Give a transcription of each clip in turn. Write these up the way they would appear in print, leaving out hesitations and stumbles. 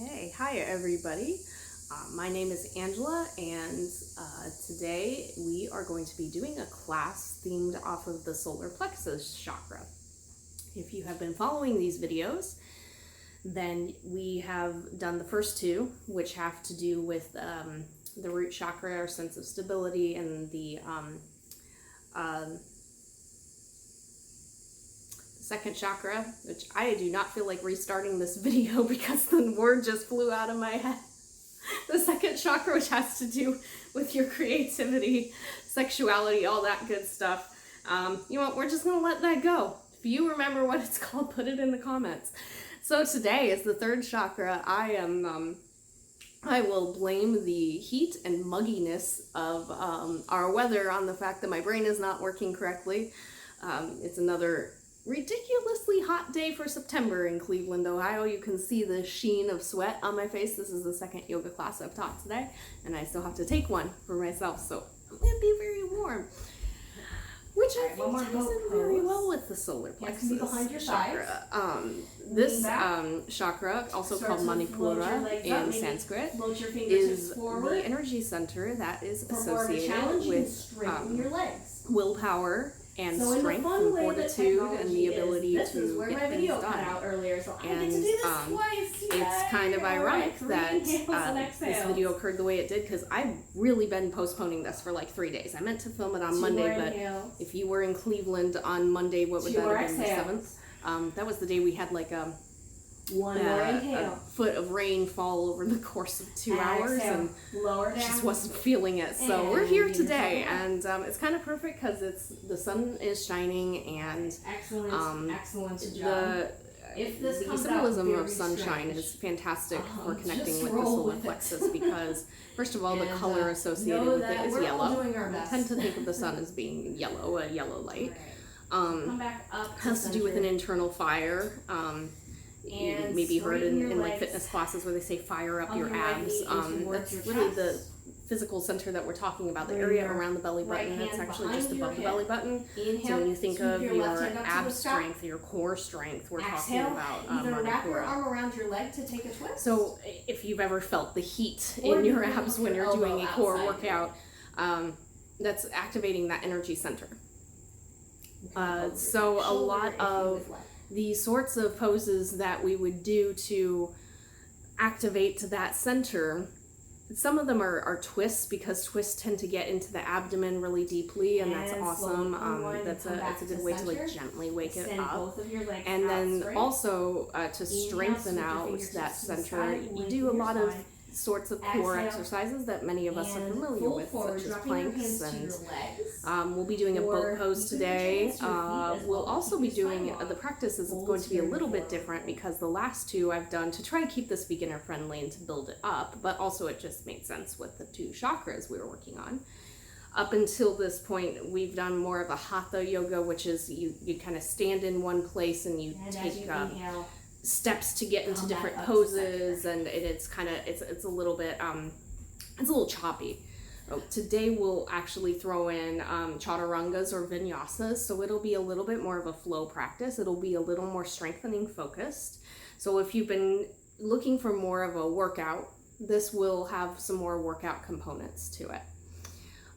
Okay, hi everybody. My name is Angela, and today we are going to be doing a class themed off of the solar plexus chakra. If you have been following these videos, then we have done the first two, which have to do with the root chakra, our sense of stability, and the second chakra, which I do not feel like restarting this video because the word just flew out of my head. The second chakra, which has to do with your creativity, sexuality, all that good stuff. You know what, we're just gonna let that go. If you remember what it's called, put it in the comments. So today is the third chakra. I will blame the heat and mugginess of our weather on the fact that my brain is not working correctly. It's another ridiculously hot day for September in Cleveland, Ohio. You can see the sheen of sweat on my face. This is the second yoga class I've taught today, and I still have to take one for myself, so I'm gonna be very warm. Which I think ties in very well with the solar plexus chakra. This chakra, also called Manipura in Sanskrit, is the energy center that is associated with willpower and strength and fortitude and the ability to get things done. And it's kind of ironic that this video occurred the way it did, because I've really been postponing this for like 3 days. I meant to film it on Monday, but if you were in Cleveland on Monday, what would that have been, the 7th? That was the day we had like a foot of rain fall over the course of 2 hours, and just wasn't feeling it. So we're here today, and it's kind of perfect because the sun is shining, and the symbolism of sunshine is fantastic for connecting with the solar plexus, because first of all, the color associated with it is yellow. We tend to think of the sun as being yellow, a yellow light. Has to do with an internal fire. You maybe heard in like fitness classes where they say fire up your abs. That's really the physical center that we're talking about, the area around the belly button. That's actually just above the belly button. So when you think of your ab strength, your core strength, we're talking about Manipura. So if you've ever felt the heat in your abs when you're doing a core workout, that's activating that energy center. So a lot of the sorts of poses that we would do to activate that center, some of them are twists, because twists tend to get into the abdomen really deeply, and that's awesome. That's a good way to like gently wake it up. And then also to strengthen out that center, you do a lot of sorts of core exercises that many of us are familiar with, such as planks, and we'll be doing a boat pose today. We'll also be doing, the practice is going to be a little bit different, because the last two I've done to try and keep this beginner friendly and to build it up, but also it just made sense with the two chakras we were working on. Up until this point, we've done more of a hatha yoga, which is you kind of stand in one place and you take steps to get into different poses, and it's kind of it's a little bit it's a little choppy. Today we'll actually throw in chaturangas or vinyasas, so it'll be a little bit more of a flow practice. It'll be a little more strengthening focused. So if you've been looking for more of a workout, this will have some more workout components to it.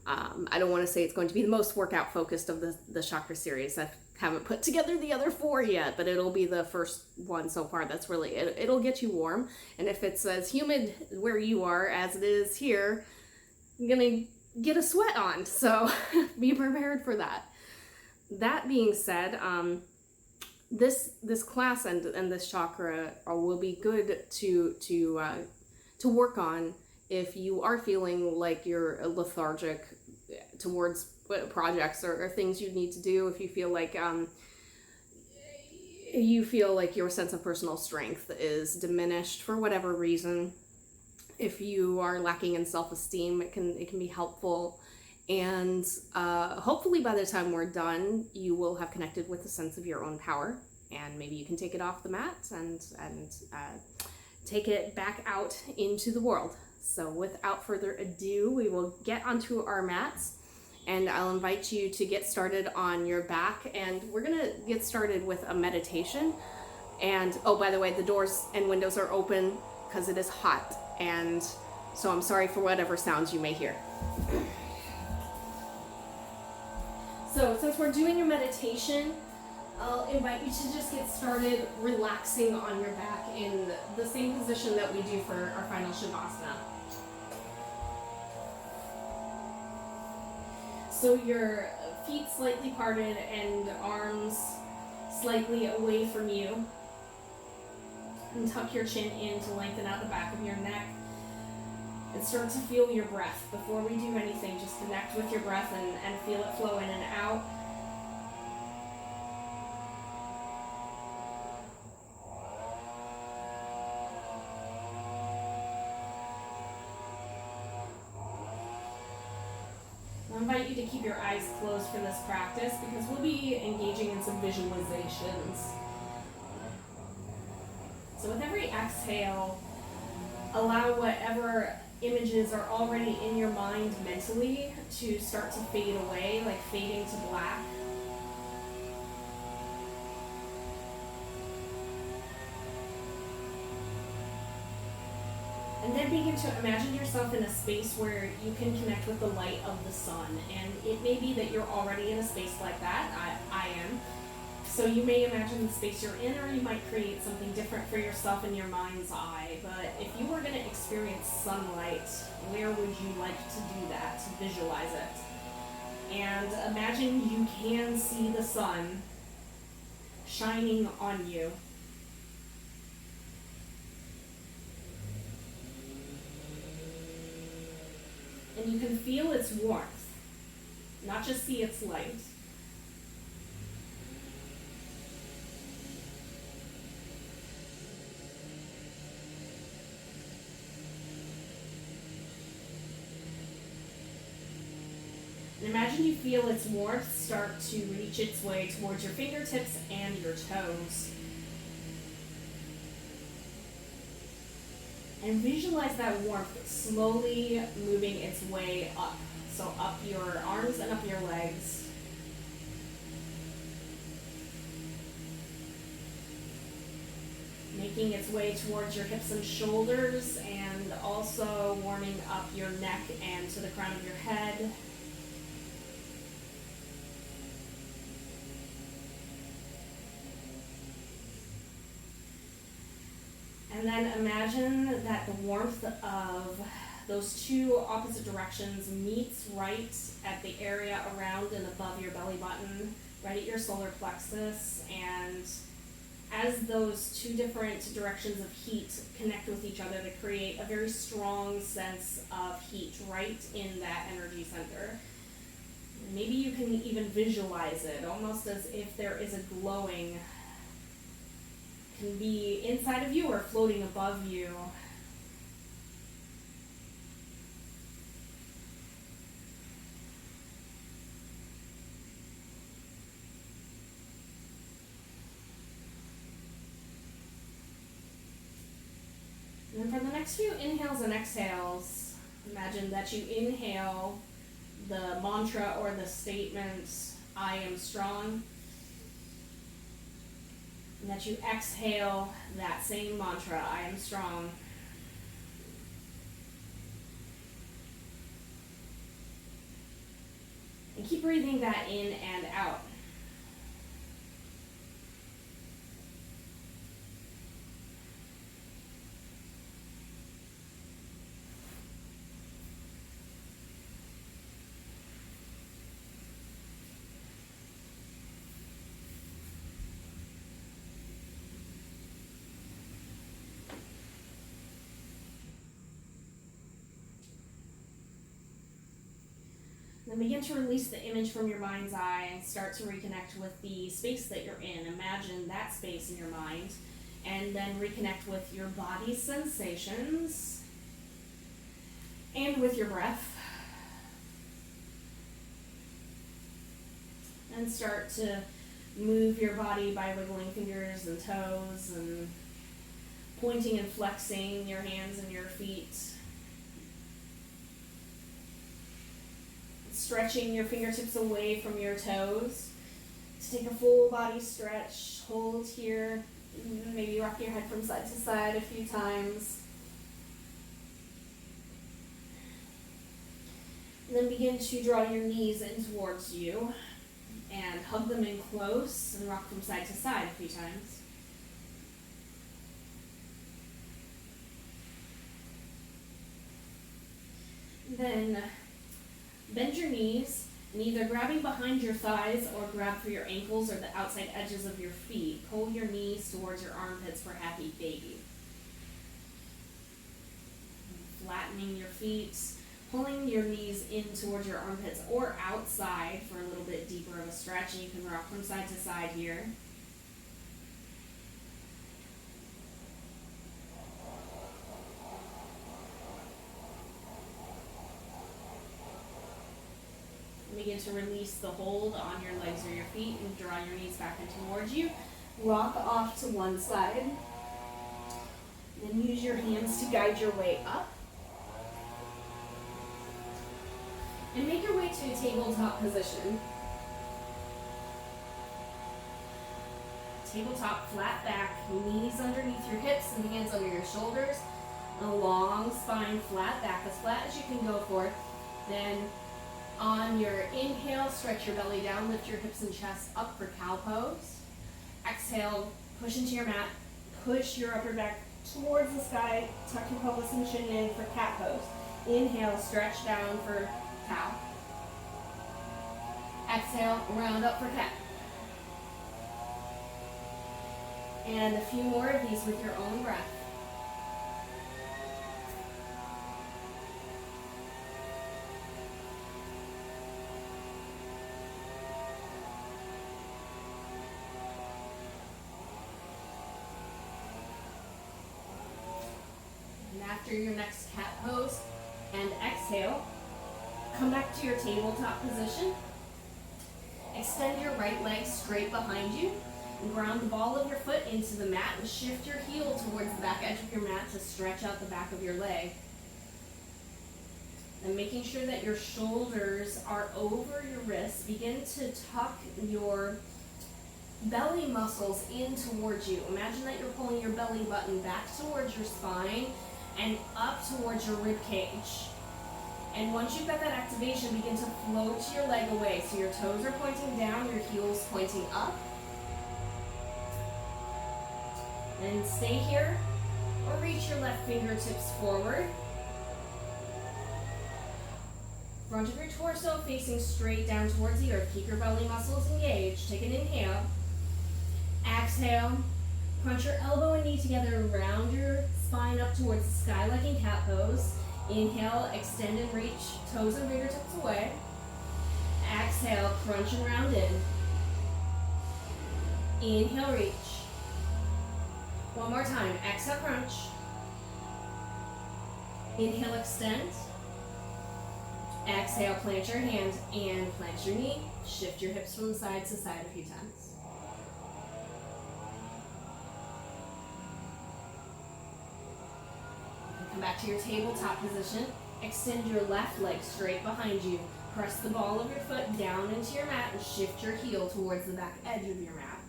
I don't want to say it's going to be the most workout focused of the chakra series. I haven't put together the other 4 yet, but it'll be the first one so far. That's really, it'll get you warm. And if it's as humid where you are as it is here, you're gonna get a sweat on. So be prepared for that. That being said, this class and this chakra will be good to work on if you are feeling like you're lethargic towards projects or things you need to do. If you feel like your sense of personal strength is diminished for whatever reason, if you are lacking in self-esteem, it can be helpful. And hopefully by the time we're done, you will have connected with a sense of your own power, and maybe you can take it off the mat and take it back out into the world. So without further ado, we will get onto our mats, and I'll invite you to get started on your back, and we're gonna get started with a meditation. And oh, by the way, the doors and windows are open because it is hot, and so I'm sorry for whatever sounds you may hear. So since we're doing a meditation, I'll invite you to just get started relaxing on your back in the same position that we do for our final Shavasana. So your feet slightly parted and arms slightly away from you. And tuck your chin in to lengthen out the back of your neck. And start to feel your breath. Before we do anything, just connect with your breath and feel it flow in and out. I invite you to keep your eyes closed for this practice because we'll be engaging in some visualizations. So with every exhale, allow whatever images are already in your mind mentally to start to fade away, like fading to black. And then begin to imagine yourself in a space where you can connect with the light of the sun. And it may be that you're already in a space like that. I am. So you may imagine the space you're in, or you might create something different for yourself in your mind's eye. But if you were going to experience sunlight, where would you like to do that, to visualize it? And imagine you can see the sun shining on you. And you can feel its warmth, not just see its light. And imagine you feel its warmth start to reach its way towards your fingertips and your toes. And visualize that warmth slowly moving its way up. So up your arms and up your legs. Making its way towards your hips and shoulders, and also warming up your neck and to the crown of your head. And then imagine that the warmth of those two opposite directions meets right at the area around and above your belly button, right at your solar plexus. And as those two different directions of heat connect with each other to create a very strong sense of heat right in that energy center. Maybe you can even visualize it, almost as if there is a glowing, can be inside of you or floating above you. And for the next few inhales and exhales, imagine that you inhale the mantra or the statement, I am strong. And that you exhale that same mantra, I am strong. And keep breathing that in and out. Then begin to release the image from your mind's eye and start to reconnect with the space that you're in. Imagine that space in your mind, and then reconnect with your body's sensations and with your breath. And start to move your body by wiggling fingers and toes and pointing and flexing your hands and your feet. Stretching your fingertips away from your toes to take a full body stretch. Hold here. Maybe rock your head from side to side a few times. And then begin to draw your knees in towards you and hug them in close and rock from side to side a few times. Then bend your knees and either grabbing behind your thighs or grab for your ankles or the outside edges of your feet. Pull your knees towards your armpits for happy baby. Flattening your feet, pulling your knees in towards your armpits or outside for a little bit deeper of a stretch, and you can rock from side to side here. Begin to release the hold on your legs or your feet and draw your knees back in towards you. Rock off to one side. Then use your hands to guide your way up. And make your way to a tabletop position. Tabletop, flat back, knees underneath your hips and hands under your shoulders. A long spine, flat back, as flat as you can go for. Then on your inhale, stretch your belly down, lift your hips and chest up for cow pose. Exhale, push into your mat, push your upper back towards the sky, tuck your pelvis and chin in for cat pose. Inhale, stretch down for cow. Exhale, round up for cat. And a few more of these with your own breath. And after your next cat pose and exhale, come back to your tabletop position. Extend your right leg straight behind you and ground the ball of your foot into the mat and shift your heel towards the back edge of your mat to stretch out the back of your leg. And making sure that your shoulders are over your wrists, begin to tuck your belly muscles in towards you. Imagine that you're pulling your belly button back towards your spine and up towards your rib cage. And once you've got that activation, begin to float your leg away. So your toes are pointing down, your heels pointing up. And stay here or reach your left fingertips forward. Front of your torso facing straight down towards the earth. Keep your belly muscles engaged. Take an inhale. Exhale. Crunch your elbow and knee together and round your spine up towards the sky like in cat pose. Inhale, extend and reach toes and fingertips away. Exhale, crunch and round in. Inhale, reach. One more time. Exhale, crunch. Inhale, extend. Exhale, plant your hand and plant your knee. Shift your hips from side to side a few times. Come back to your tabletop position. Extend your left leg straight behind you. Press the ball of your foot down into your mat and shift your heel towards the back edge of your mat.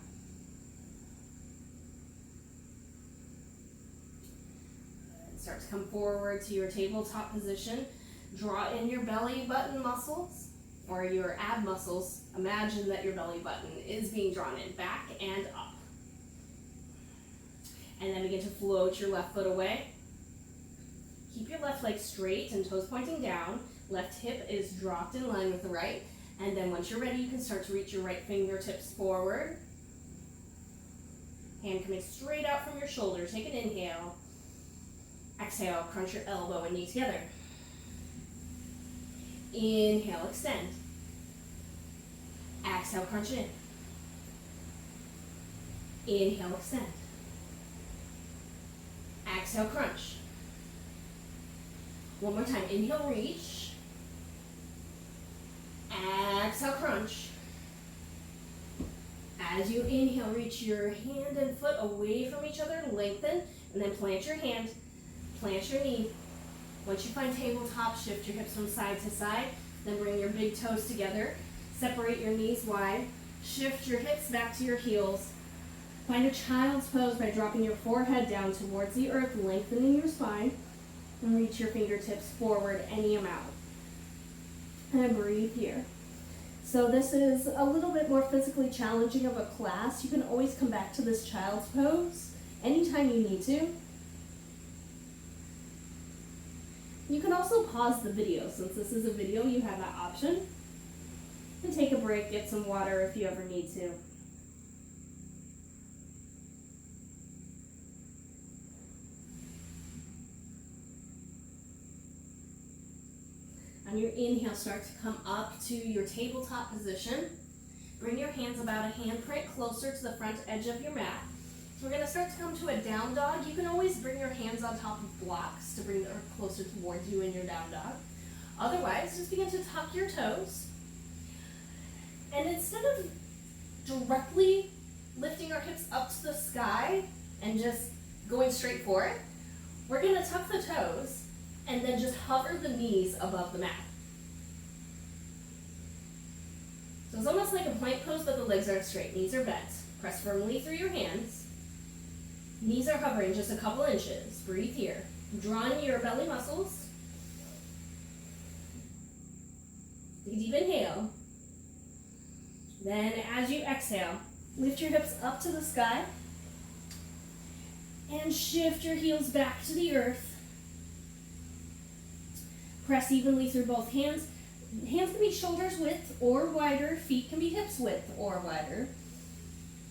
Start to come forward to your tabletop position. Draw in your belly button muscles or your ab muscles. Imagine that your belly button is being drawn in back and up. And then begin to float your left foot away. Keep your left leg straight and toes pointing down. Left hip is dropped in line with the right. And then once you're ready, you can start to reach your right fingertips forward. Hand coming straight out from your shoulder. Take an inhale. Exhale, crunch your elbow and knee together. Inhale, extend. Exhale, crunch in. Inhale, extend. Exhale, crunch. One more time. Inhale, reach. Exhale, crunch. As you inhale, reach your hand and foot away from each other, lengthen, and then plant your hand, plant your knee. Once you find tabletop, shift your hips from side to side, then bring your big toes together, separate your knees wide, shift your hips back to your heels. Find a child's pose by dropping your forehead down towards the earth, lengthening your spine, and reach your fingertips forward any amount. And breathe here. So this is a little bit more physically challenging of a class. You can always come back to this child's pose anytime you need to. You can also pause the video. Since this is a video, you have that option. And take a break, get some water if you ever need to. On your inhale, start to come up to your tabletop position. Bring your hands about a handprint closer to the front edge of your mat. We're going to start to come to a down dog. You can always bring your hands on top of blocks to bring the earth closer towards you in your down dog. Otherwise, just begin to tuck your toes. And instead of directly lifting our hips up to the sky and just going straight for it, we're going to tuck the toes and then just hover the knees above the mat. So it's almost like a plank pose, but the legs aren't straight. Knees are bent. Press firmly through your hands. Knees are hovering just a couple inches. Breathe here. Draw in your belly muscles. Take a deep inhale. Then as you exhale, lift your hips up to the sky and shift your heels back to the earth. Press evenly through both hands. Hands can be shoulders width or wider. Feet can be hips width or wider.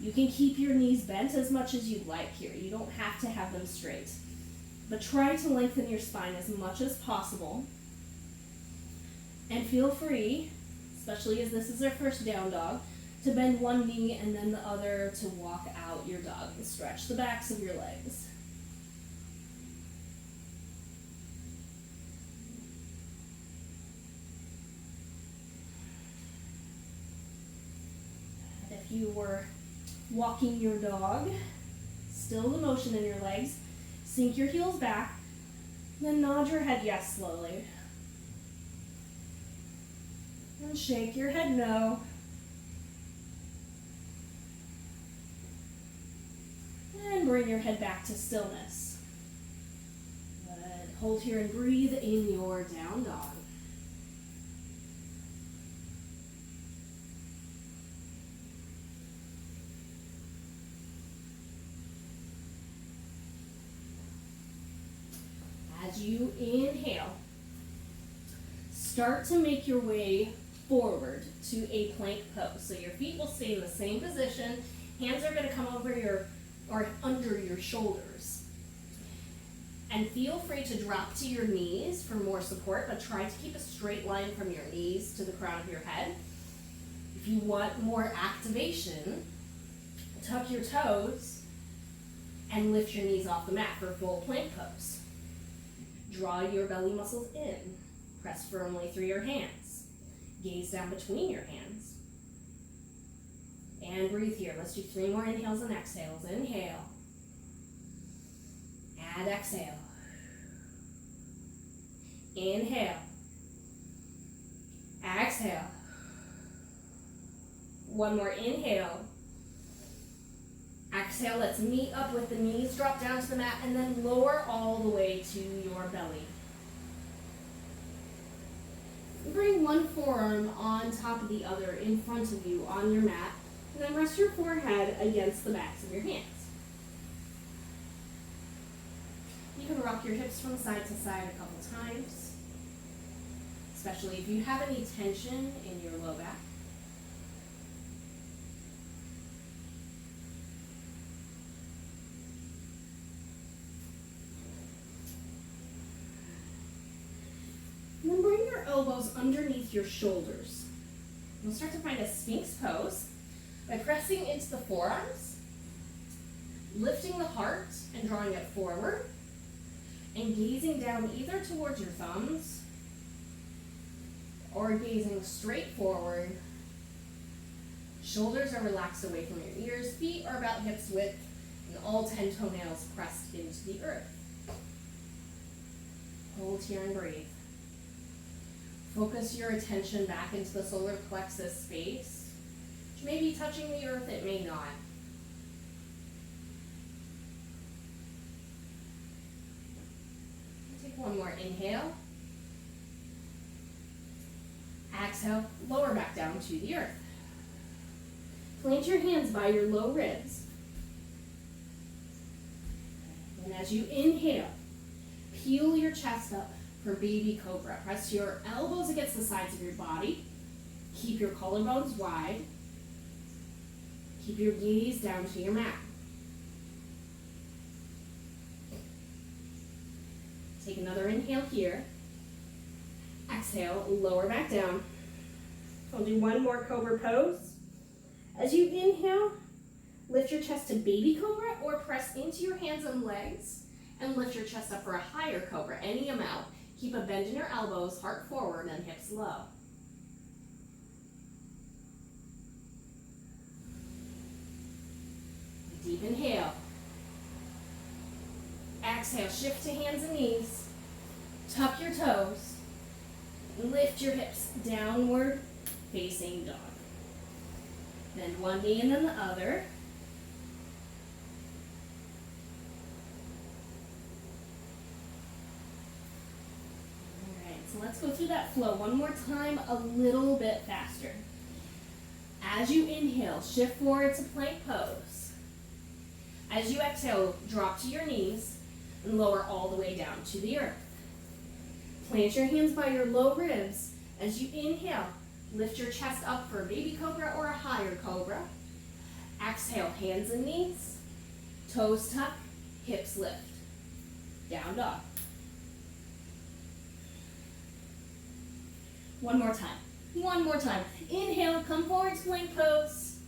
You can keep your knees bent as much as you'd like here. You don't have to have them straight. But try to lengthen your spine as much as possible. And feel free, especially as this is our first down dog, to bend one knee and then the other to walk out your dog and stretch the backs of your legs. And if you were walking your dog, still the motion in your legs, sink your heels back, then nod your head yes slowly. And shake your head no. And bring your head back to stillness. Good. Hold here and breathe in your down dog. As you inhale, start to make your way forward to a plank pose. So your feet will stay in the same position. Hands are going to come over or under your shoulders. And feel free to drop to your knees for more support, but try to keep a straight line from your knees to the crown of your head. If you want more activation, tuck your toes and lift your knees off the mat for full plank pose. Draw your belly muscles in. Press firmly through your hands. Gaze down between your hands. And breathe here. Let's do 3 more inhales and exhales. Inhale. And exhale. Inhale. Exhale. One more inhale. Exhale, let's meet up with the knees, drop down to the mat, and then lower all the way to your belly. Bring one forearm on top of the other in front of you on your mat, and then rest your forehead against the backs of your hands. You can rock your hips from side to side a couple times, especially if you have any tension in your low back. And then bring your elbows underneath your shoulders. You'll start to find a Sphinx pose by pressing into the forearms, lifting the heart and drawing it forward, and gazing down either towards your thumbs or gazing straight forward. Shoulders are relaxed away from your ears, feet are about hips width, and all 10 toenails pressed into the earth. Hold here and breathe. Focus your attention back into the solar plexus space, which may be touching the earth, it may not. Take one more inhale. Exhale, lower back down to the earth. Plant your hands by your low ribs. And as you inhale, peel your chest up for baby cobra. Press your elbows against the sides of your body. Keep your collarbones wide. Keep your gaze down to your mat. Take another inhale here. Exhale, lower back down. I'll do one more cobra pose. As you inhale, lift your chest to baby cobra or press into your hands and legs and lift your chest up for a higher cobra, any amount. Keep a bend in your elbows, heart forward and hips low. Deep inhale. Exhale, shift to hands and knees. Tuck your toes. Lift your hips downward, facing dog. Bend one knee and then the other. All right, so let's go through that flow one more time, a little bit faster. As you inhale, shift forward to plank pose. As you exhale, drop to your knees and lower all the way down to the earth. Plant your hands by your low ribs. As you inhale, lift your chest up for a baby cobra or a higher cobra. Exhale, hands and knees, toes tuck, hips lift. Down dog. One more time. One more time. Inhale, come forward to plank pose.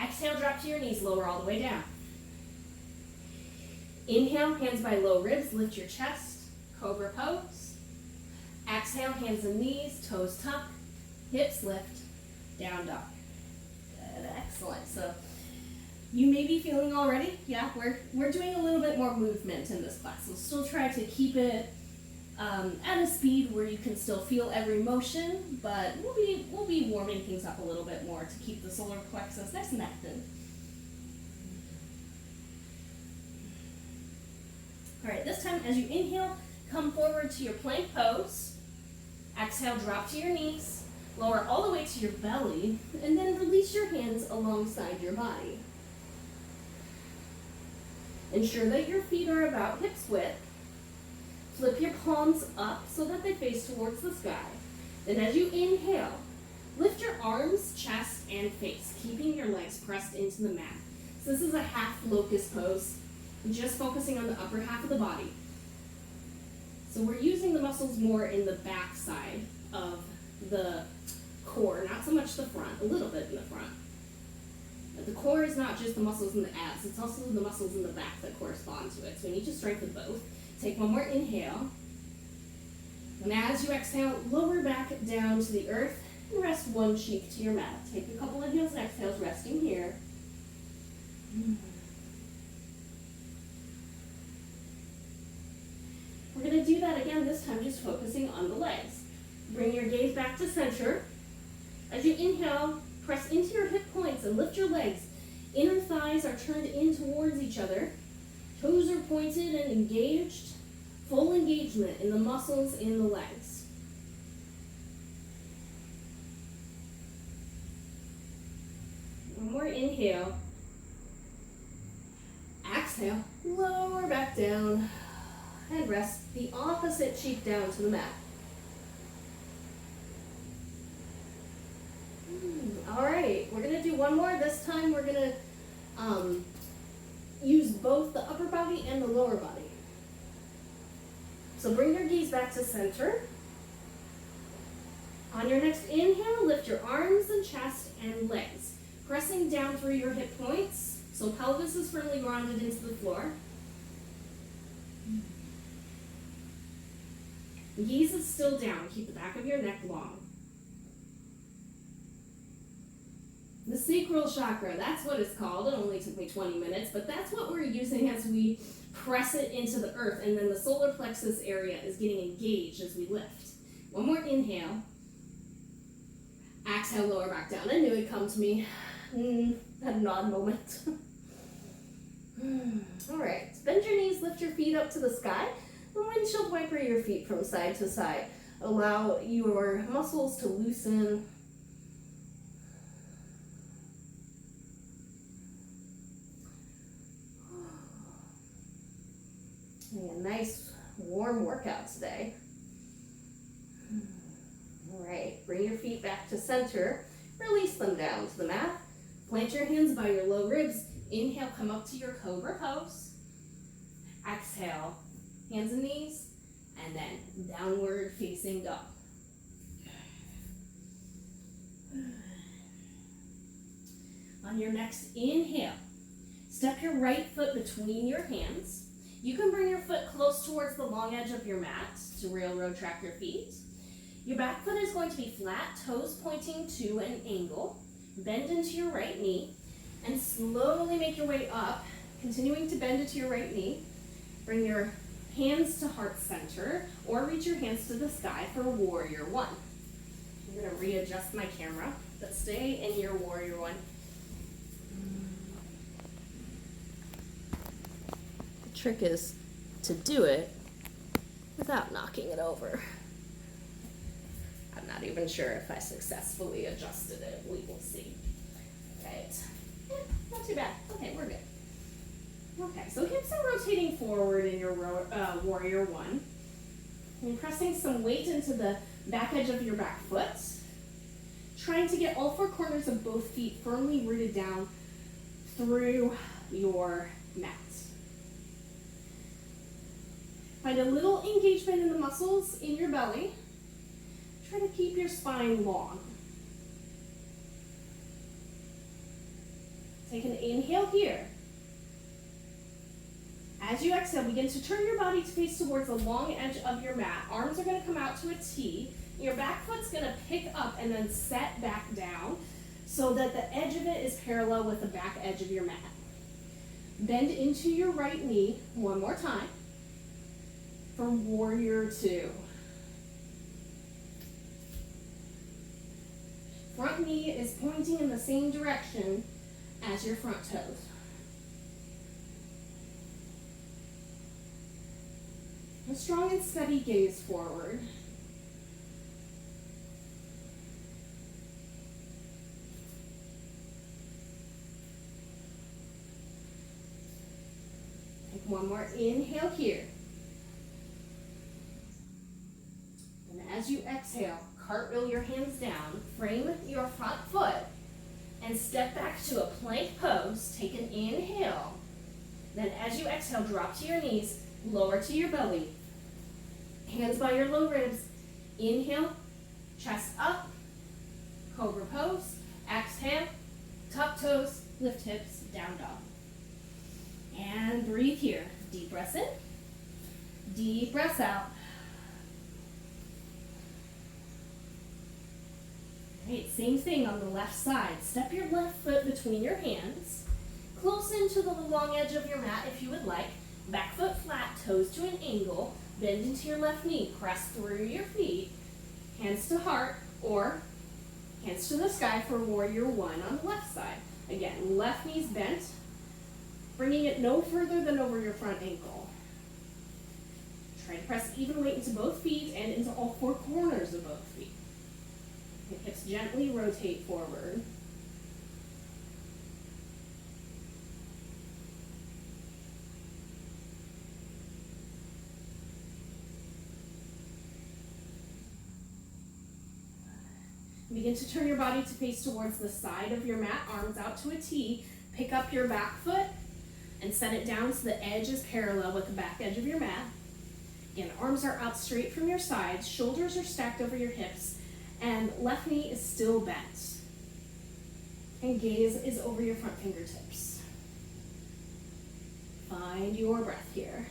Exhale, drop to your knees, lower all the way down. Inhale, hands by low ribs, lift your chest, cobra pose. Exhale, hands and knees, toes tuck, hips lift, down dog. Good, excellent. So you may be feeling already, yeah, we're doing a little bit more movement in this class. We'll still try to keep it at a speed where you can still feel every motion, but we'll be warming things up a little bit more to keep the solar plexus nice and active. All right, this time as you inhale, come forward to your plank pose. Exhale, drop to your knees, lower all the way to your belly, and then release your hands alongside your body. Ensure that your feet are about hips width. Flip your palms up so that they face towards the sky. Then as you inhale, lift your arms, chest, and face, keeping your legs pressed into the mat. So this is a half locust pose, just focusing on the upper half of the body. So we're using the muscles more in the back side of the core, not so much the front, a little bit in the front. But the core is not just the muscles in the abs, it's also the muscles in the back that correspond to it. So we need to strengthen both. Take one more inhale. And as you exhale, lower back down to the earth and rest one cheek to your mat. Take a couple inhales and exhales, resting here. We're going to do that again, this time just focusing on the legs. Bring your gaze back to center. As you inhale, press into your hip points and lift your legs. Inner thighs are turned in towards each other. Toes are pointed and engaged. Full engagement in the muscles in the legs. One more inhale. Exhale, lower back down. And rest the opposite cheek down to the mat. All right, we're gonna do one more. This time we're gonna use both the upper body and the lower body. So bring your gaze back to center. On your next inhale, lift your arms and chest and legs, pressing down through your hip points, so pelvis is firmly grounded into the floor. Gaze is still down. Keep the back of your neck long. The sacral chakra, that's what it's called. It only took me 20 minutes, but that's what we're using as we press it into the earth, and then the solar plexus area is getting engaged as we lift. One more inhale. Exhale, lower back down. I knew it'd come to me. Had an odd moment. All right, bend your knees, lift your feet up to the sky. Windshield wiper your feet from side to side. Allow your muscles to loosen. A nice warm workout today. All right, bring your feet back to center. Release them down to the mat. Plant your hands by your low ribs. Inhale, come up to your cobra pose. Exhale, hands and knees, and then downward facing dog. On your next inhale, step your right foot between your hands. You can bring your foot close towards the long edge of your mat to railroad track your feet. Your back foot is going to be flat, toes pointing to an angle. Bend into your right knee and slowly make your way up, continuing to bend into your right knee. Bring your hands to heart center or reach your hands to the sky for warrior one. I'm going to readjust my camera, but stay in your warrior one. The trick is to do it without knocking it over. I'm not even sure if I successfully adjusted it. We will see. Right. Yeah, not too bad. Okay, we're good. Okay, so hips are rotating forward in your warrior one. And pressing some weight into the back edge of your back foot. Trying to get all four corners of both feet firmly rooted down through your mat. Find a little engagement in the muscles in your belly. Try to keep your spine long. Take an inhale here. As you exhale, begin to turn your body to face towards the long edge of your mat. Arms are going to come out to a T. Your back foot's going to pick up and then set back down so that the edge of it is parallel with the back edge of your mat. Bend into your right knee one more time for warrior two. Front knee is pointing in the same direction as your front toes. A strong and steady gaze forward. Take one more inhale here. And as you exhale, cartwheel your hands down, frame your front foot, and step back to a plank pose. Take an inhale. Then as you exhale, drop to your knees, lower to your belly. Hands by your low ribs. Inhale, chest up, cobra pose. Exhale, tuck toes, lift hips, down dog. And breathe here. Deep breaths in, deep breaths out. Great, same thing on the left side. Step your left foot between your hands, close into the long edge of your mat if you would like. Back foot flat, toes to an angle. Bend into your left knee, press through your feet, hands to heart, or hands to the sky for warrior one on the left side. Again, left knee's bent, bringing it no further than over your front ankle. Try to press even weight into both feet and into all four corners of both feet. Your hips gently rotate forward. Begin to turn your body to face towards the side of your mat, arms out to a T. Pick up your back foot and set it down so the edge is parallel with the back edge of your mat. Again, arms are out straight from your sides, shoulders are stacked over your hips, and left knee is still bent. And gaze is over your front fingertips. Find your breath here.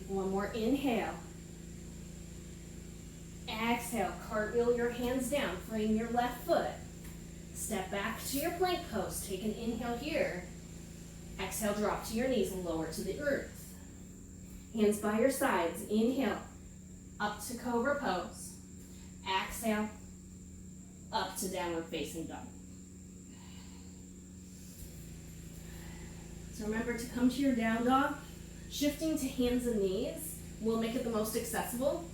One more inhale. Exhale, cartwheel your hands down, frame your left foot. Step back to your plank pose. Take an inhale here. Exhale, drop to your knees and lower to the earth. Hands by your sides. Inhale, up to cobra pose. Exhale, up to downward facing dog. So remember to come to your down dog. Shifting to hands and knees will make it the most accessible.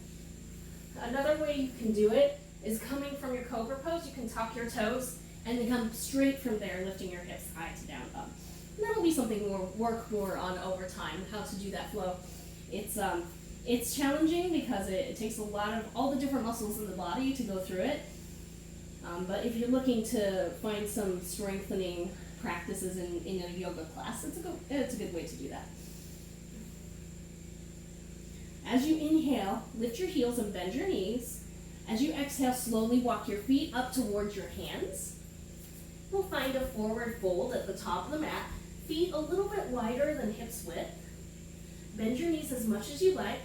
Another way you can do it is coming from your cobra pose. You can tuck your toes and then come straight from there, lifting your hips high to down dog. And that'll be something we'll work more on over time, how to do that flow. It's challenging because it takes a lot of all the different muscles in the body to go through it. But if you're looking to find some strengthening practices in a yoga class, it's a good way to do that. As you inhale, lift your heels and bend your knees. As you exhale, slowly walk your feet up towards your hands. You'll find a forward fold at the top of the mat. Feet a little bit wider than hips width. Bend your knees as much as you like.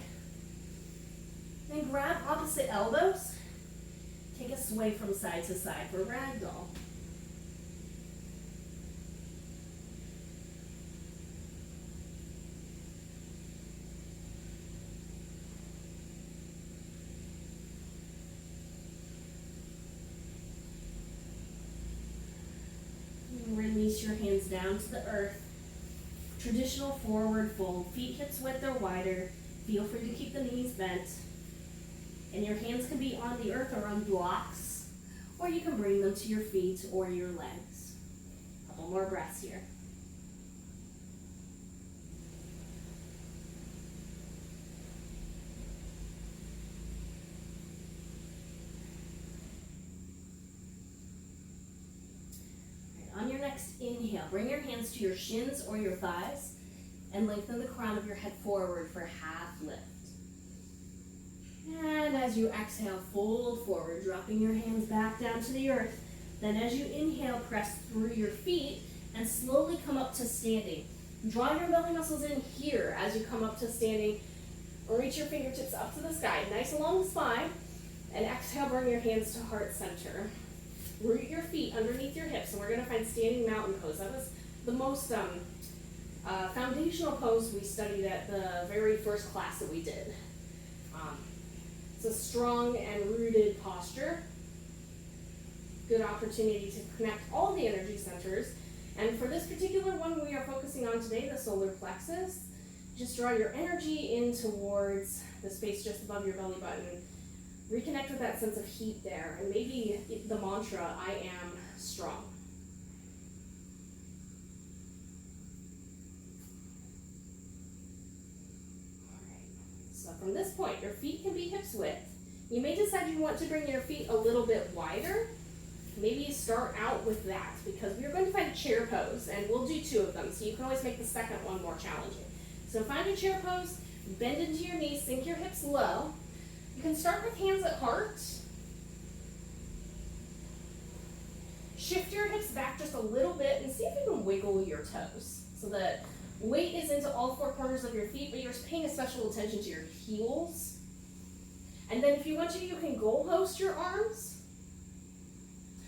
Then grab opposite elbows. Take a sway from side to side for ragdoll. Release your hands down to the earth. Traditional forward fold. Feet hips width or wider. Feel free to keep the knees bent. And your hands can be on the earth or on blocks, or you can bring them to your feet or your legs. A couple more breaths here. On your next inhale, bring your hands to your shins or your thighs and lengthen the crown of your head forward for half lift. And as you exhale, fold forward, dropping your hands back down to the earth. Then as you inhale, press through your feet and slowly come up to standing. Draw your belly muscles in here as you come up to standing. Reach your fingertips up to the sky, nice along the spine. And exhale, bring your hands to heart center. Root your feet underneath your hips, and we're going to find standing mountain pose. That was the most foundational pose we studied at the very first class that we did. It's a strong and rooted posture. Good opportunity to connect all the energy centers. And for this particular one we are focusing on today, the solar plexus, just draw your energy in towards the space just above your belly button. Reconnect with that sense of heat there, and maybe the mantra, I am strong. So from this point, your feet can be hips width. You may decide you want to bring your feet a little bit wider. Maybe start out with that, because we're going to find a chair pose, and we'll do 2 of them, so you can always make the second one more challenging. So find a chair pose, bend into your knees, sink your hips low. You can start with hands at heart. Shift your hips back just a little bit and see if you can wiggle your toes. So that weight is into all 4 corners of your feet, but you're paying a special attention to your heels. And then if you want to, you can goal post your arms,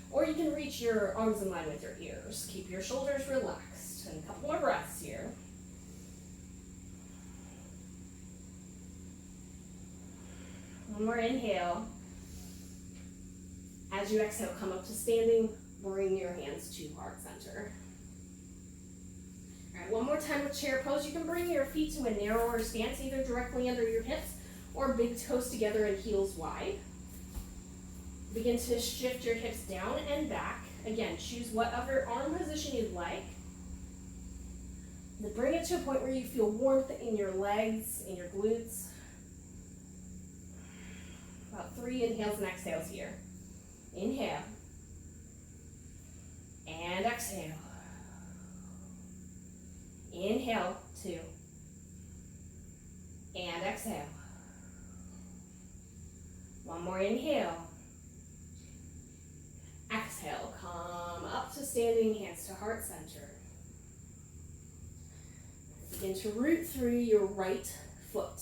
or you can reach your arms in line with your ears. Keep your shoulders relaxed. And a couple more breaths here. One more inhale. As you exhale, come up to standing. Bring your hands to heart center. All right, one more time with chair pose. You can bring your feet to a narrower stance, either directly under your hips or big toes together and heels wide. Begin to shift your hips down and back. Again, choose whatever arm position you'd like. Then bring it to a point where you feel warmth in your legs, in your glutes. About 3 inhales and exhales here. Inhale. And exhale. Inhale, 2. And exhale. One more inhale. Exhale, come up to standing, hands to heart center. Begin to root through your right foot.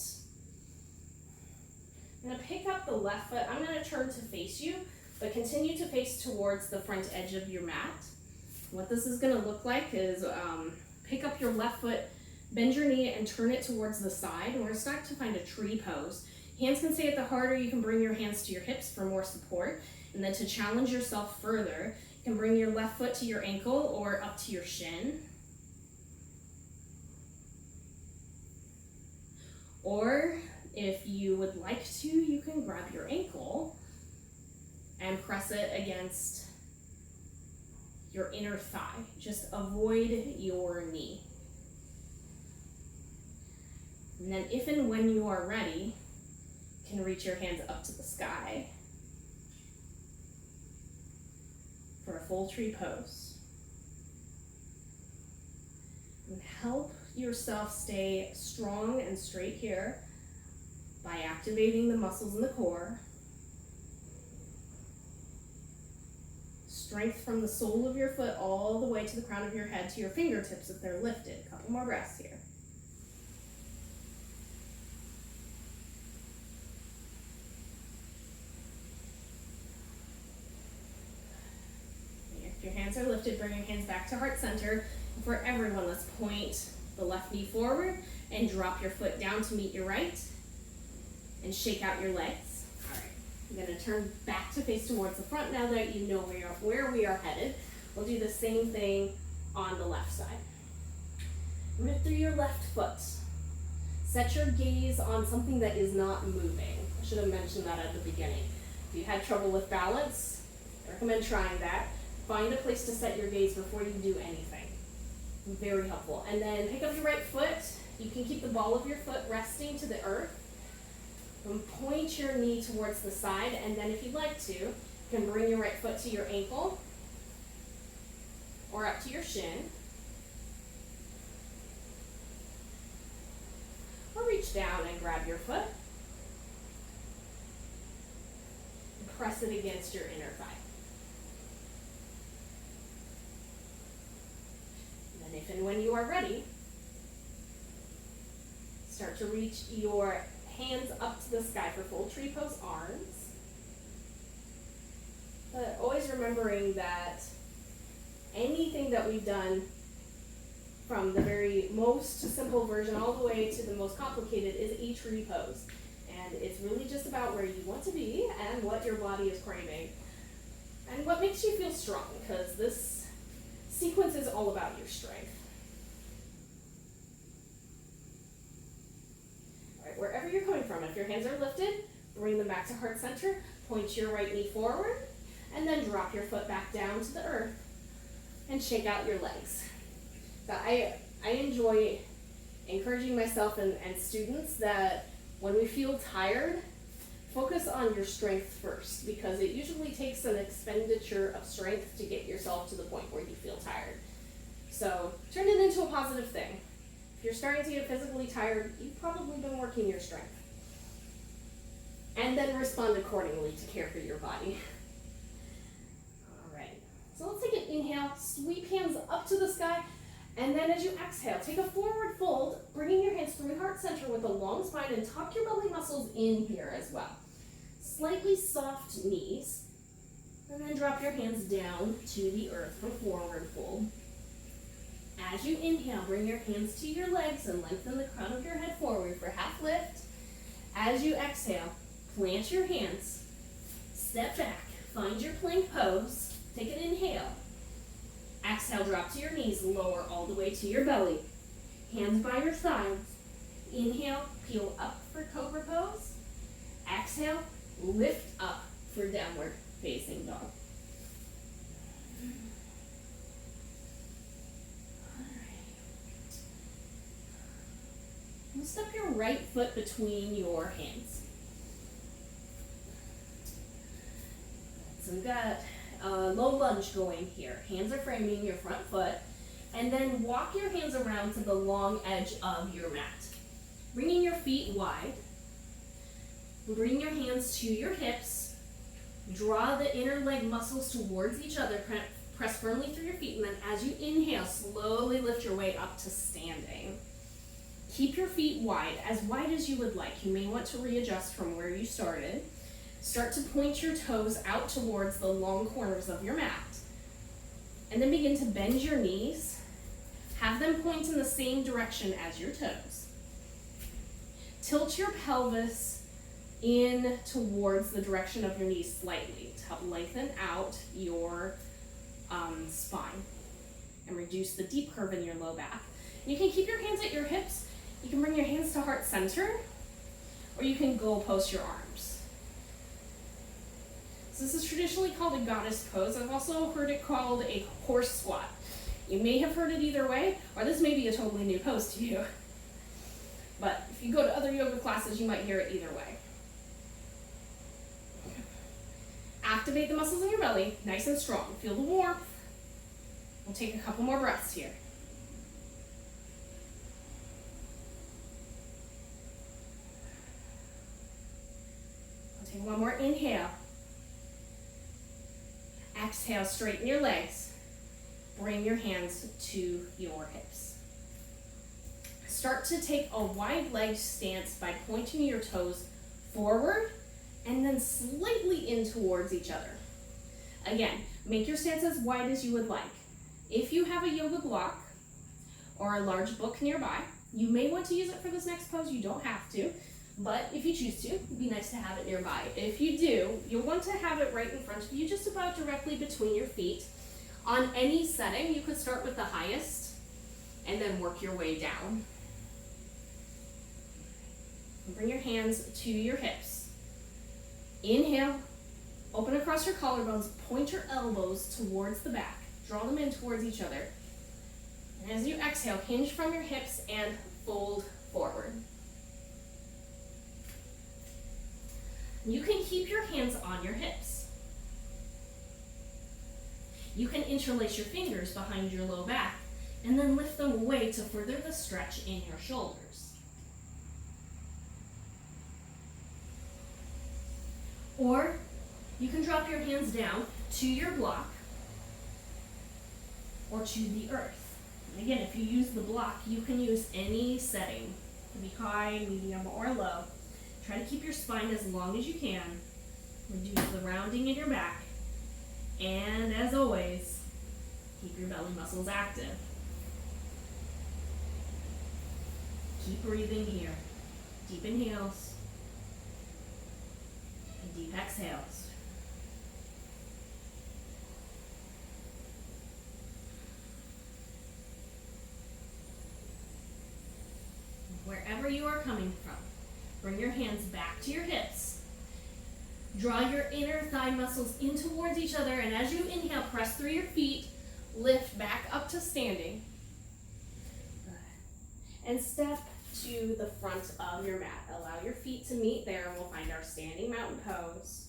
I'm going to pick up the left foot. I'm going to turn to face you, but continue to face towards the front edge of your mat. What this is going to look like is pick up your left foot, bend your knee, and turn it towards the side. And we're going to start to find a tree pose. Hands can stay at the heart, or you can bring your hands to your hips for more support. And then to challenge yourself further, you can bring your left foot to your ankle or up to your shin. Or if you would like to, you can grab your ankle and press it against your inner thigh. Just avoid your knee. And then if and when you are ready, you can reach your hands up to the sky for a full tree pose. And help yourself stay strong and straight here by activating the muscles in the core. Strength from the sole of your foot all the way to the crown of your head to your fingertips if they're lifted. A couple more breaths here. If your hands are lifted, bring your hands back to heart center. And for everyone, let's point the left knee forward and drop your foot down to meet your right and shake out your legs. All right, I'm going to turn back to face towards the front now that you know where we are headed. We'll do the same thing on the left side. Root through your left foot. Set your gaze on something that is not moving. I should have mentioned that at the beginning. If you had trouble with balance, I recommend trying that. Find a place to set your gaze before you do anything. Very helpful. And then pick up your right foot. You can keep the ball of your foot resting to the earth. And point your knee towards the side. And then if you'd like to, you can bring your right foot to your ankle or up to your shin. Or reach down and grab your foot. And press it against your inner thigh. If and when you are ready, start to reach your hands up to the sky for full tree pose arms. But always remembering that anything that we've done from the very most simple version all the way to the most complicated is a tree pose. And it's really just about where you want to be and what your body is craving and what makes you feel strong, because this sequence is all about your strength. All right, wherever you're coming from, if your hands are lifted, bring them back to heart center, point your right knee forward, and then drop your foot back down to the earth and shake out your legs. So I enjoy encouraging myself and students that when we feel tired, focus on your strength first, because it usually takes an expenditure of strength to get yourself to the point where you feel tired. So turn it into a positive thing. If you're starting to get physically tired, you've probably been working your strength. And then respond accordingly to care for your body. All right, so let's take an inhale, sweep hands up to the sky, and then as you exhale, take a forward fold, bringing your hands through heart center with a long spine, and tuck your belly muscles in here as well. Slightly soft knees, and then drop your hands down to the earth for forward fold. As you inhale, bring your hands to your legs and lengthen the crown of your head forward for half lift. As you exhale, plant your hands, step back, find your plank pose, take an inhale. Exhale, drop to your knees, lower all the way to your belly. Hands by your sides. Inhale, peel up for cobra pose. Exhale, lift up for downward facing dog. All right. Step your right foot between your hands. So we've got a low lunge going here. Hands are framing your front foot. And then walk your hands around to the long edge of your mat. Bringing your feet wide. Bring your hands to your hips. Draw the inner leg muscles towards each other. Press firmly through your feet. And then as you inhale, slowly lift your way up to standing. Keep your feet wide as you would like. You may want to readjust from where you started. Start to point your toes out towards the long corners of your mat. And then begin to bend your knees. Have them point in the same direction as your toes. Tilt your pelvis in towards the direction of your knees slightly to help lengthen out your spine and reduce the deep curve in your low back. You can keep your hands at your hips. You can bring your hands to heart center, or you can goal post your arms. So this is traditionally called a goddess pose. I've also heard it called a horse squat. You may have heard it either way, or this may be a totally new pose to you. But if you go to other yoga classes, you might hear it either way. Activate the muscles in your belly, nice and strong. Feel the warmth. We'll take a couple more breaths here. I'll take one more inhale. Exhale, straighten your legs. Bring your hands to your hips. Start to take a wide leg stance by pointing your toes forward and then slightly in towards each other. Again, make your stance as wide as you would like. If you have a yoga block or a large book nearby, you may want to use it for this next pose. You don't have to, but if you choose to, it'd be nice to have it nearby. If you do, you'll want to have it right in front of you, just about directly between your feet. On any setting, you could start with the highest and then work your way down. Bring your hands to your hips. Inhale, open across your collarbones, point your elbows towards the back. Draw them in towards each other. And as you exhale, hinge from your hips and fold forward. You can keep your hands on your hips. You can interlace your fingers behind your low back and then lift them away to further the stretch in your shoulders. Or you can drop your hands down to your block or to the earth. And again, if you use the block, you can use any setting. It can be high, medium, or low. Try to keep your spine as long as you can. Reduce the rounding in your back. And as always, keep your belly muscles active. Keep breathing here. Deep inhales and deep exhales. Wherever you are coming from, bring your hands back to your hips. Draw your inner thigh muscles in towards each other, and as you inhale, press through your feet, lift back up to standing. And step to the front of your mat. Allow your feet to meet there, and we'll find our standing mountain pose.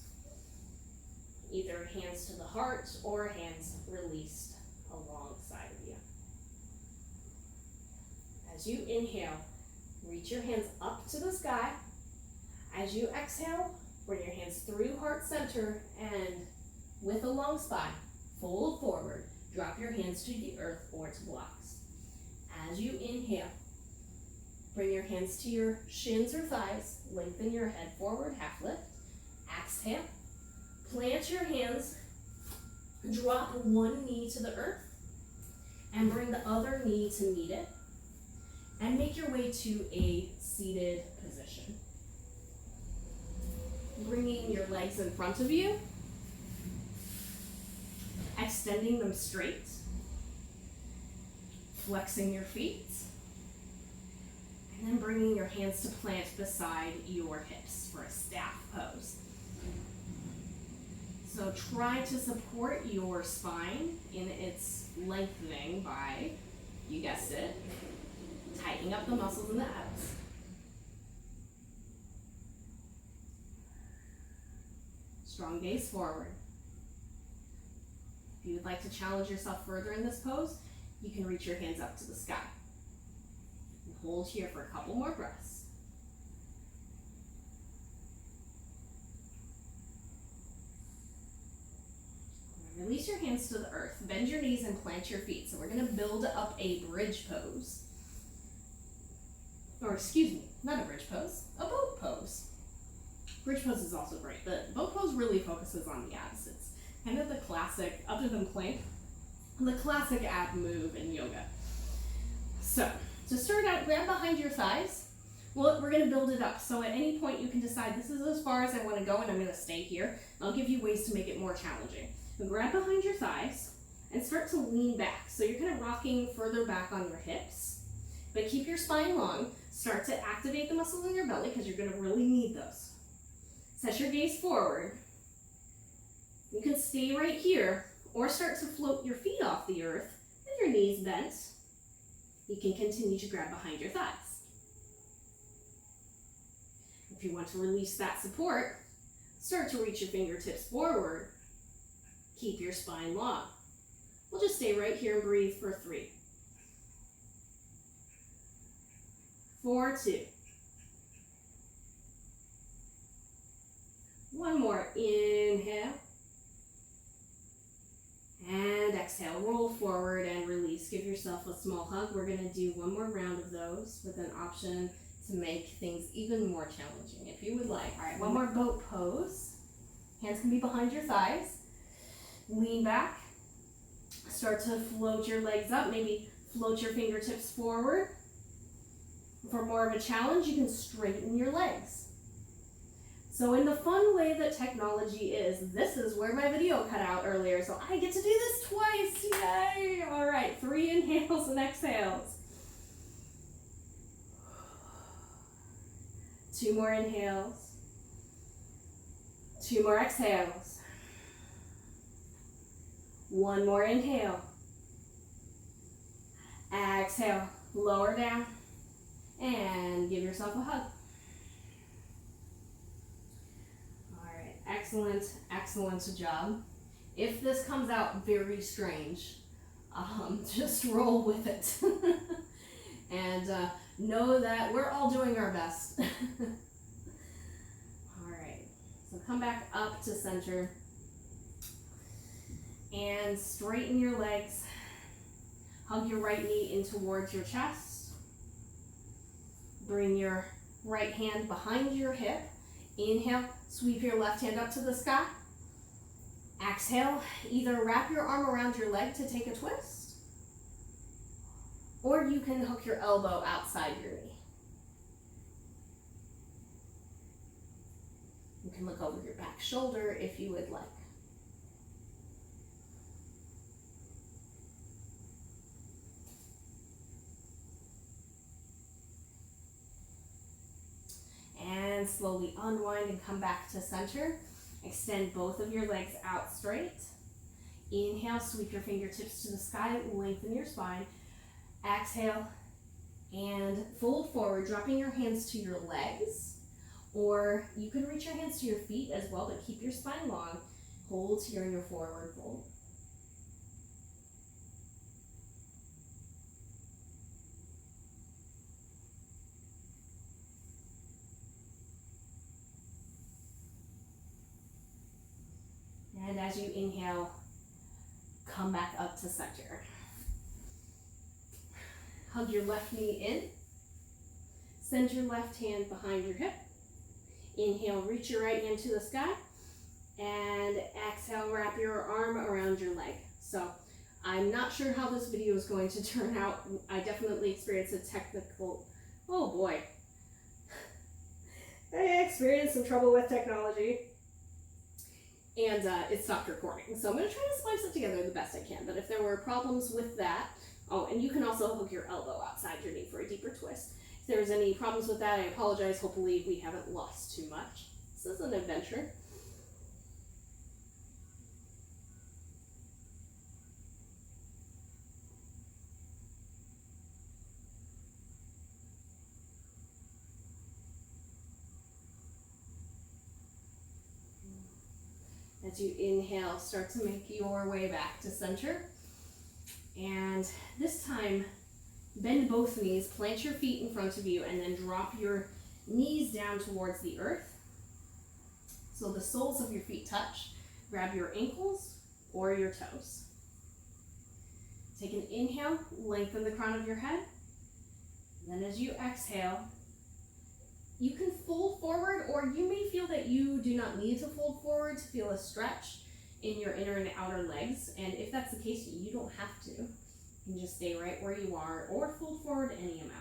Either hands to the heart or hands released alongside of you. As you inhale, reach your hands up to the sky. As you exhale, bring your hands through heart center and with a long spine, fold forward. Drop your hands to the earth or to blocks. As you inhale, bring your hands to your shins or thighs. Lengthen your head forward, half lift. Exhale. Plant your hands. Drop one knee to the earth and bring the other knee to meet it. And make your way to a seated position. Bringing your legs in front of you. Extending them straight. Flexing your feet. And then bringing your hands to plant beside your hips for a staff pose. So try to support your spine in its lengthening by, you guessed it, tightening up the muscles in the abs. Strong gaze forward. If you would like to challenge yourself further in this pose, you can reach your hands up to the sky. And hold here for a couple more breaths. Release your hands to the earth. Bend your knees and plant your feet. So we're going to build up a bridge pose. Or excuse me, not a bridge pose, a boat pose. Bridge pose is also great, but boat pose really focuses on the abs. It's kind of the classic, other than plank, the classic ab move in yoga. So, to start out, grab behind your thighs, Well, we're going to build it up. So at any point you can decide this is as far as I want to go and I'm going to stay here. I'll give you ways to make it more challenging. So grab behind your thighs and start to lean back. So you're kind of rocking further back on your hips, but keep your spine long. Start to activate the muscles in your belly because you're going to really need those. Set your gaze forward. You can stay right here or start to float your feet off the earth with your knees bent. You can continue to grab behind your thighs. If you want to release that support, start to reach your fingertips forward. Keep your spine long. We'll just stay right here and breathe for 3, 4, 2. One more. Inhale. And exhale. Roll forward and release. Give yourself a small hug. We're going to do one more round of those with an option to make things even more challenging if you would like. All right, one more boat pose. Hands can be behind your thighs. Lean back. Start to float your legs up. Maybe float your fingertips forward. For more of a challenge, you can straighten your legs. So in the fun way that technology is, this is where my video cut out earlier, so I get to do this twice. Yay! All right, 3 inhales and exhales. 2 more inhales. 2 more exhales. 1 more inhale. Exhale, lower down, and give yourself a hug. All right, excellent, excellent job. If this comes out very strange, just roll with it. And know that we're all doing our best. All right, so come back up to center and straighten your legs. Hug your right knee in towards your chest. Bring your right hand behind your hip. Inhale, sweep your left hand up to the sky. Exhale, either wrap your arm around your leg to take a twist, or you can hook your elbow outside your knee. You can look over your back shoulder if you would like. And slowly unwind and come back to center. Extend both of your legs out straight. Inhale, sweep your fingertips to the sky, lengthen your spine. Exhale, and fold forward, dropping your hands to your legs, or you can reach your hands to your feet as well, but keep your spine long. Hold here in your forward fold. And as you inhale, come back up to center. Hug your left knee in. Send your left hand behind your hip. Inhale, reach your right hand to the sky. And exhale, wrap your arm around your leg. So I'm not sure how this video is going to turn out. I definitely experienced a technical, oh boy. I experienced some trouble with technology. And it stopped recording. So I'm going to try to splice it together the best I can. But if there were problems with that, oh, and you can also hook your elbow outside your knee for a deeper twist. If there's any problems with that, I apologize. Hopefully we haven't lost too much. This is an adventure. As you inhale, start to make your way back to center. And this time, bend both knees, plant your feet in front of you, and then drop your knees down towards the earth. So the soles of your feet touch. Grab your ankles or your toes. Take an inhale, lengthen the crown of your head. And then as you exhale, you can fold forward, or you may feel that you do not need to fold forward to feel a stretch in your inner and outer legs. And if that's the case, you don't have to. You can just stay right where you are or fold forward any amount.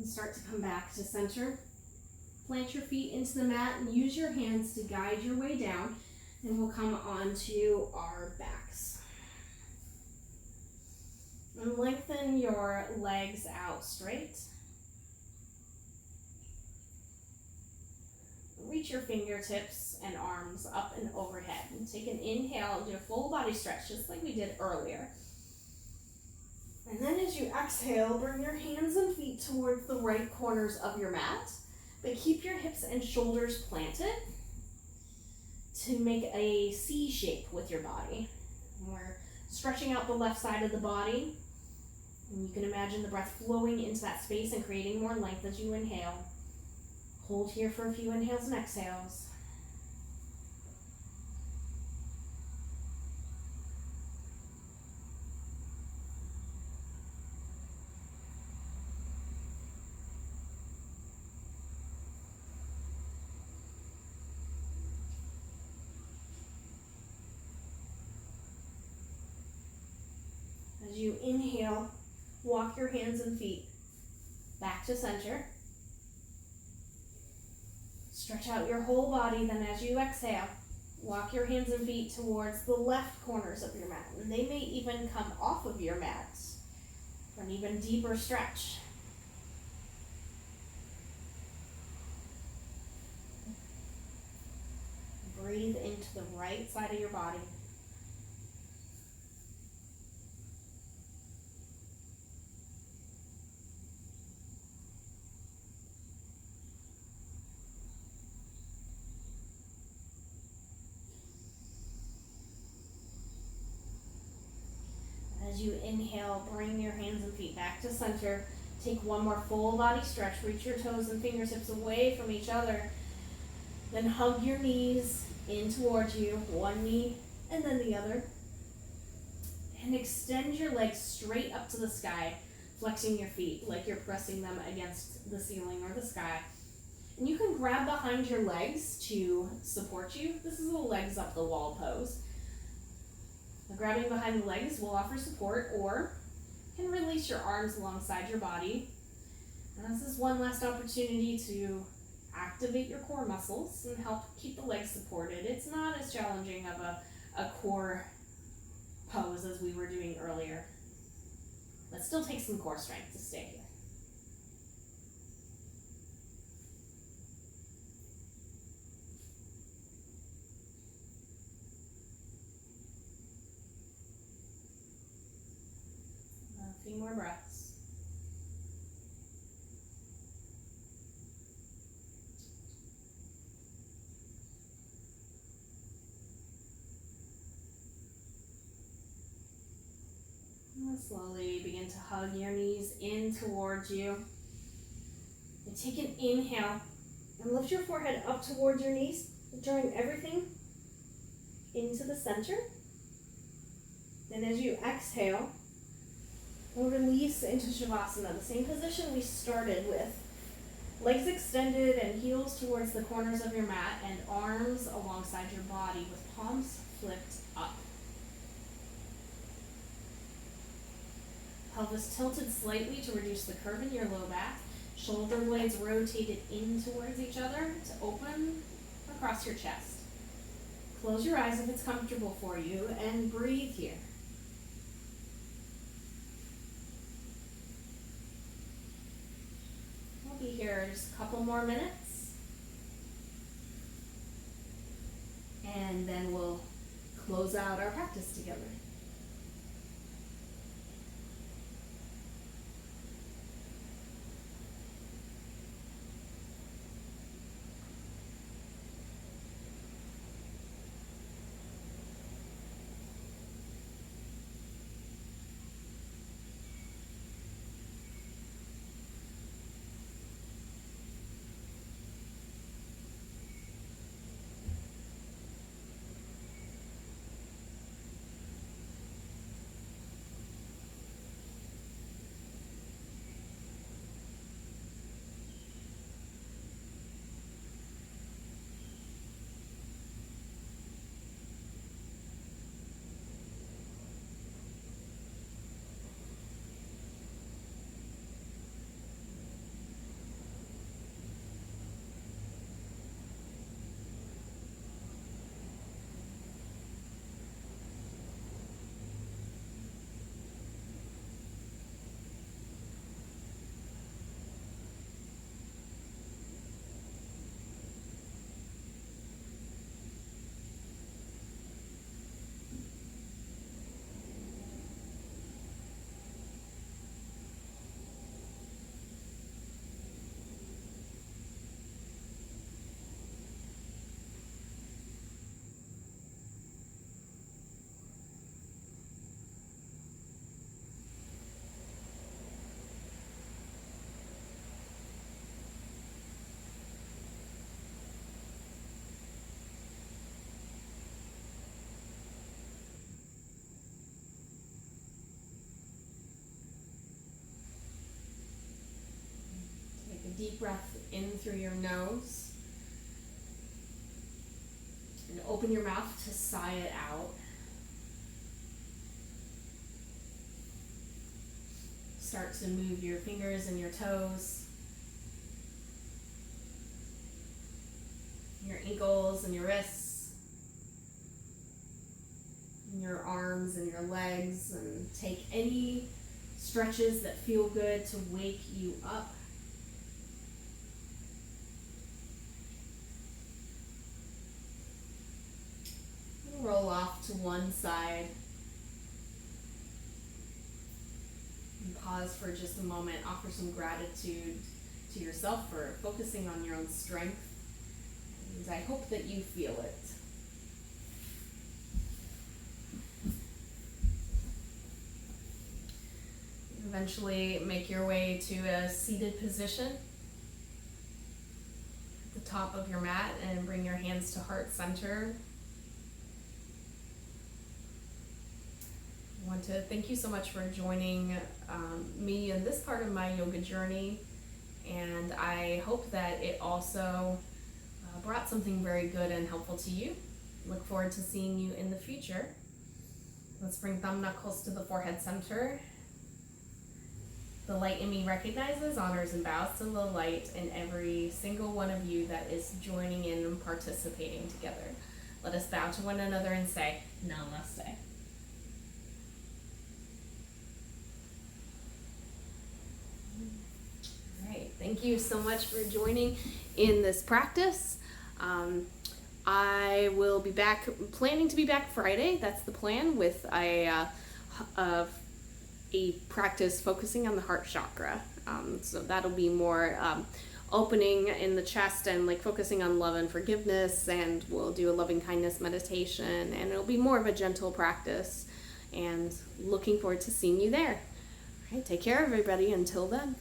And start to come back to center. Plant your feet into the mat and use your hands to guide your way down. And we'll come onto our backs. And lengthen your legs out straight. Reach your fingertips and arms up and overhead. And take an inhale, do a full body stretch, just like we did earlier. And then as you exhale, bring your hands and feet towards the right corners of your mat, but keep your hips and shoulders planted to make a C shape with your body. And we're stretching out the left side of the body. And you can imagine the breath flowing into that space and creating more length as you inhale. Hold here for a few inhales and exhales. As you inhale, walk your hands and feet back to center. Stretch out your whole body, then as you exhale, walk your hands and feet towards the left corners of your mat. And they may even come off of your mat for an even deeper stretch. Breathe into the right side of your body. As you inhale, bring your hands and feet back to center. Take one more full body stretch. Reach your toes and fingertips away from each other. Then hug your knees in towards you, one knee and then the other. And extend your legs straight up to the sky, flexing your feet like you're pressing them against the ceiling or the sky. And you can grab behind your legs to support you. This is a legs up the wall pose. Grabbing behind the legs will offer support, or you can release your arms alongside your body. And this is one last opportunity to activate your core muscles and help keep the legs supported. It's not as challenging of a core pose as we were doing earlier, but still take some core strength to stay here. A few more breaths. And slowly begin to hug your knees in towards you. And take an inhale and lift your forehead up towards your knees, drawing everything into the center. Then as you exhale, we'll release into Shavasana, the same position we started with. Legs extended and heels towards the corners of your mat and arms alongside your body with palms flipped up. Pelvis tilted slightly to reduce the curve in your low back. Shoulder blades rotated in towards each other to open across your chest. Close your eyes if it's comfortable for you and breathe here. We'll be here just a couple more minutes. And then we'll close out our practice together. deep breath in through your nose. And open your mouth to sigh it out. Start to move your fingers and your toes, your ankles and your wrists, and your arms and your legs, and take any stretches that feel good to wake you up. And roll off to one side. And pause for just a moment. Offer some gratitude to yourself for focusing on your own strength. And I hope that you feel it. Eventually make your way to a seated position at the top of your mat and bring your hands to heart center. I want to thank you so much for joining me in this part of my yoga journey, and I hope that it also brought something very good and helpful to you. Look forward to seeing you in the future. Let's bring thumb knuckles to the forehead center. The light in me recognizes, honors, and bows to the light in every single one of you that is joining in and participating together. Let us bow to one another and say, Namaste. All right, thank you so much for joining in this practice. I will be back, planning to be back Friday. That's the plan, with a practice focusing on the heart chakra. So that'll be more opening in the chest and like focusing on love and forgiveness, and we'll do a loving kindness meditation, and it'll be more of a gentle practice, and looking forward to seeing you there. All right, take care everybody until then.